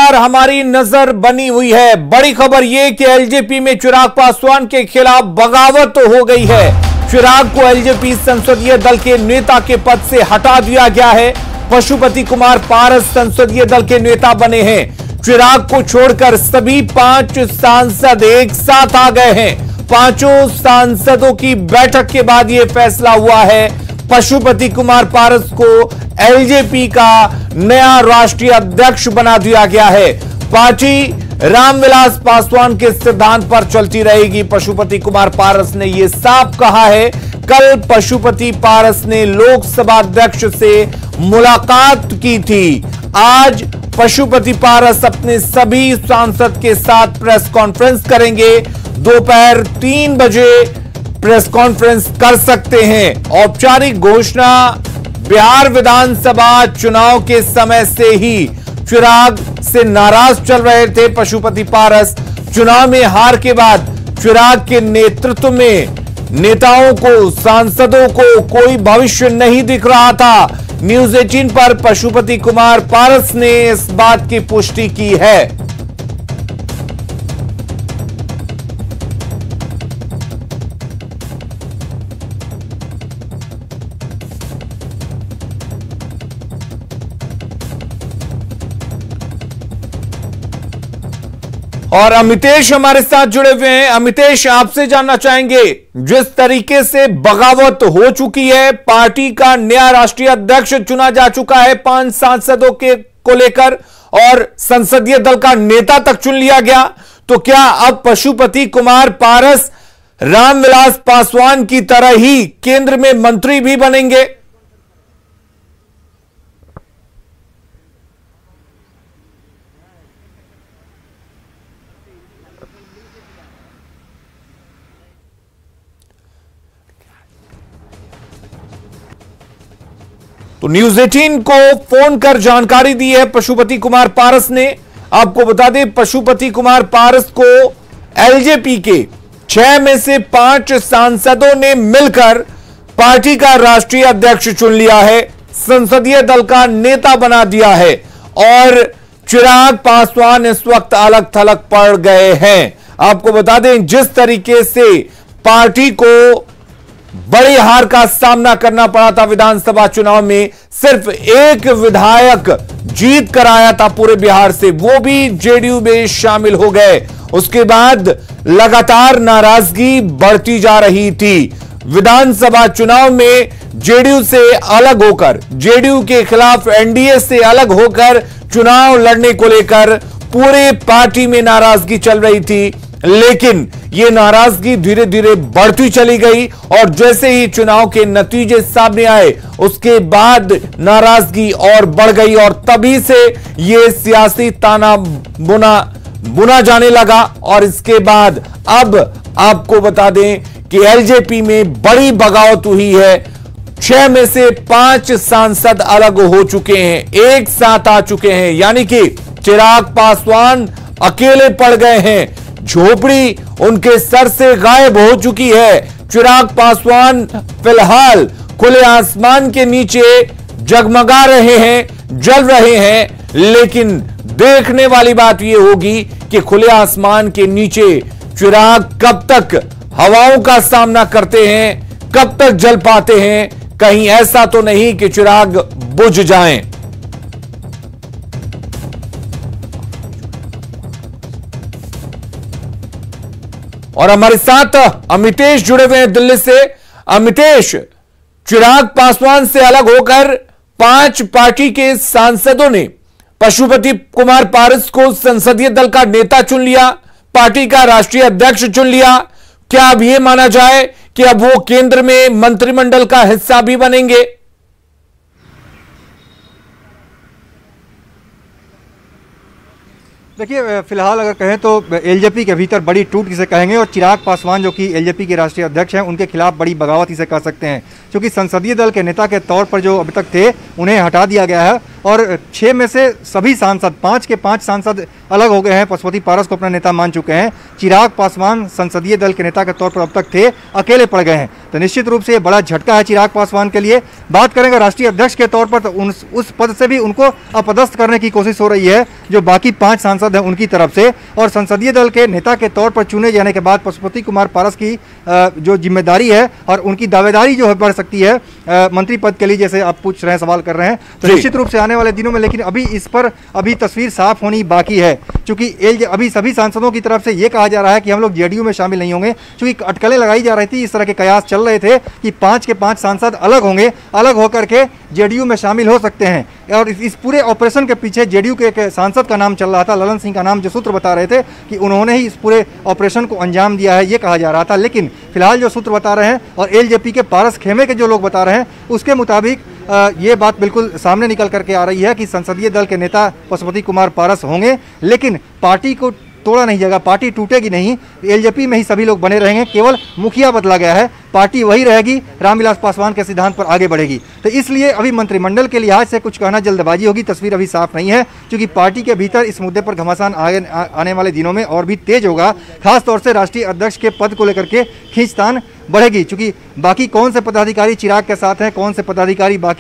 पर हमारी नजर बनी हुई है। बड़ी खबर यह कि एलजेपी में चिराग पासवान के खिलाफ बगावत हो गई है। चिराग को एलजेपी संसदीय दल के नेता के पद से हटा दिया गया है। पशुपति कुमार पारस संसदीय दल के नेता बने हैं। चिराग को छोड़कर सभी 5 सांसद एक साथ आ गए हैं। 5 सांसदों की बैठक के बाद यह फैसला हुआ है। पशुपति कुमार पारस को एलजेपी का नया राष्ट्रीय अध्यक्ष बना दिया गया है। पार्टी रामविलास पासवान के सिद्धांत पर चलती रहेगी। पशुपति कुमार पारस ने यह साफ कहा है। कल पशुपति पारस ने लोकसभा अध्यक्ष से मुलाकात की थी। आज पशुपति पारस अपने सभी सांसद के साथ प्रेस कॉन्फ्रेंस करेंगे। दोपहर 3 बजे प्रेस कॉन्फ्रेंस कर सकते हैं। औपचारिक घोषणा बिहार विधानसभा चुनाव के समय से ही चिराग से नाराज चल रहे थे पशुपति पारस। चुनाव में हार के बाद चिराग के नेतृत्व में नेताओं को, सांसदों को कोई भविष्य नहीं दिख रहा था। न्यूज 18 पर पशुपति कुमार पारस ने इस बात की पुष्टि की है। और अमितेश हमारे साथ जुड़े हुए हैं। अमितेश, आपसे जानना चाहेंगे, जिस तरीके से बगावत हो चुकी है, पार्टी का नया राष्ट्रीय अध्यक्ष चुना जा चुका है 5 सांसदों के को लेकर, और संसदीय दल का नेता तक चुन लिया गया, तो क्या अब पशुपति कुमार पारस रामविलास पासवान की तरह ही केंद्र में मंत्री भी बनेंगे? तो न्यूज 18 को फोन कर जानकारी दी है पशुपति कुमार पारस ने। आपको बता दें, पशुपति कुमार पारस को एलजेपी के 6 में से 5 सांसदों ने मिलकर पार्टी का राष्ट्रीय अध्यक्ष चुन लिया है, संसदीय दल का नेता बना दिया है, और चिराग पासवान इस वक्त अलग थलग पड़ गए हैं। आपको बता दें, जिस तरीके से पार्टी को बड़ी हार का सामना करना पड़ा था विधानसभा चुनाव में, सिर्फ एक विधायक जीत कर आया था पूरे बिहार से, वो भी जेडीयू में शामिल हो गए। उसके बाद लगातार नाराजगी बढ़ती जा रही थी। विधानसभा चुनाव में जेडीयू से अलग होकर, जेडीयू के खिलाफ एनडीए से अलग होकर चुनाव लड़ने को लेकर पूरे पार्टी में नाराजगी चल रही थी, लेकिन यह नाराजगी धीरे धीरे बढ़ती चली गई, और जैसे ही चुनाव के नतीजे सामने आए उसके बाद नाराजगी और बढ़ गई, और तभी से यह सियासी ताना बुना जाने लगा। और इसके बाद अब आपको बता दें कि एलजेपी में बड़ी बगावत हुई है। 6 में से 5 सांसद अलग हो चुके हैं, एक साथ आ चुके हैं, यानी कि चिराग पासवान अकेले पड़ गए हैं। झोपड़ी उनके सर से गायब हो चुकी है। चिराग पासवान फिलहाल खुले आसमान के नीचे जगमगा रहे हैं, जल रहे हैं, लेकिन देखने वाली बात यह होगी कि खुले आसमान के नीचे चिराग कब तक हवाओं का सामना करते हैं, कब तक जल पाते हैं। कहीं ऐसा तो नहीं कि चिराग बुझ जाएं। और हमारे साथ अमितेश जुड़े हुए हैं दिल्ली से। अमितेश, चिराग पासवान से अलग होकर 5 पार्टी के सांसदों ने पशुपति कुमार पारस को संसदीय दल का नेता चुन लिया, पार्टी का राष्ट्रीय अध्यक्ष चुन लिया। क्या अब यह माना जाए कि अब वो केंद्र में मंत्रिमंडल का हिस्सा भी बनेंगे? देखिए, फिलहाल अगर कहें तो एलजेपी के भीतर बड़ी टूट जिसे कहेंगे, और चिराग पासवान जो कि एलजेपी के राष्ट्रीय अध्यक्ष हैं, उनके खिलाफ बड़ी बगावत इसे कह सकते हैं, क्योंकि संसदीय दल के नेता के तौर पर जो अभी तक थे उन्हें हटा दिया गया है। और 6 में से सभी सांसद 5 के 5 सांसद अलग हो गए हैं, पशुपति पारस को अपना नेता मान चुके हैं। चिराग पासवान संसदीय दल के नेता के तौर पर अब तक थे, अकेले पड़ गए हैं। तो निश्चित रूप से ये बड़ा झटका है चिराग पासवान के लिए। बात करेंगे राष्ट्रीय अध्यक्ष के तौर पर, तो उस पद से भी उनको अपदस्थ करने की कोशिश हो रही है जो बाकी 5 सांसद हैं उनकी तरफ से। और संसदीय दल के नेता के तौर पर चुने जाने के बाद पशुपति कुमार पारस की जो जिम्मेदारी है और उनकी दावेदारी जो है बढ़ सकती है मंत्री पद के लिए, जैसे आप पूछ रहे हैं, सवाल कर रहे हैं। तो निश्चित रूप से आने वाले दिनों में, लेकिन अभी इस पर अभी तस्वीर साफ होनी बाकी है, क्योंकि अभी सभी सांसदों की तरफ से ये कहा जा रहा है कि हम लोग जेडीयू में शामिल नहीं होंगे, क्योंकि अटकलें लगाई जा रही थी, इस तरह के कयास चल रहे थे कि 5 के 5 सांसद अलग होंगे, अलग होकर के जेडीयू में शामिल हो सकते हैं। और इस पूरे ऑपरेशन के पीछे जेडीयू के एक सांसद का नाम चल रहा था, ललन सिंह का नाम, जो सूत्र बता रहे थे कि उन्होंने ही इस पूरे ऑपरेशन को अंजाम दिया है, ये कहा जा रहा था। लेकिन फिलहाल जो सूत्र बता रहे हैं और एलजेपी के पारस खेमे के जो लोग बता रहे हैं, उसके मुताबिक ये बात बिल्कुल सामने निकल करके आ रही है कि संसदीय दल के नेता पशुपति कुमार पारस होंगे, लेकिन पार्टी को तोड़ा नहीं जाएगा, पार्टी टूटेगी नहीं, एलजेपी में ही सभी लोग बने रहेंगे, केवल मुखिया बदला गया है, पार्टी वही रहेगी, रामविलास पासवान के सिद्धांत पर आगे बढ़ेगी। तो इसलिए अभी मंत्रिमंडल के लिहाज से कुछ कहना जल्दबाजी होगी, तस्वीर अभी साफ नहीं है, क्योंकि पार्टी के भीतर इस मुद्दे पर घमासान आने वाले दिनों में और भी तेज होगा। खासतौर से राष्ट्रीय अध्यक्ष के पद को लेकर के खींचतान बढ़ेगी, क्योंकि बाकी कौन से पदाधिकारी चिराग के साथ हैं, कौन से पदाधिकारी बाकी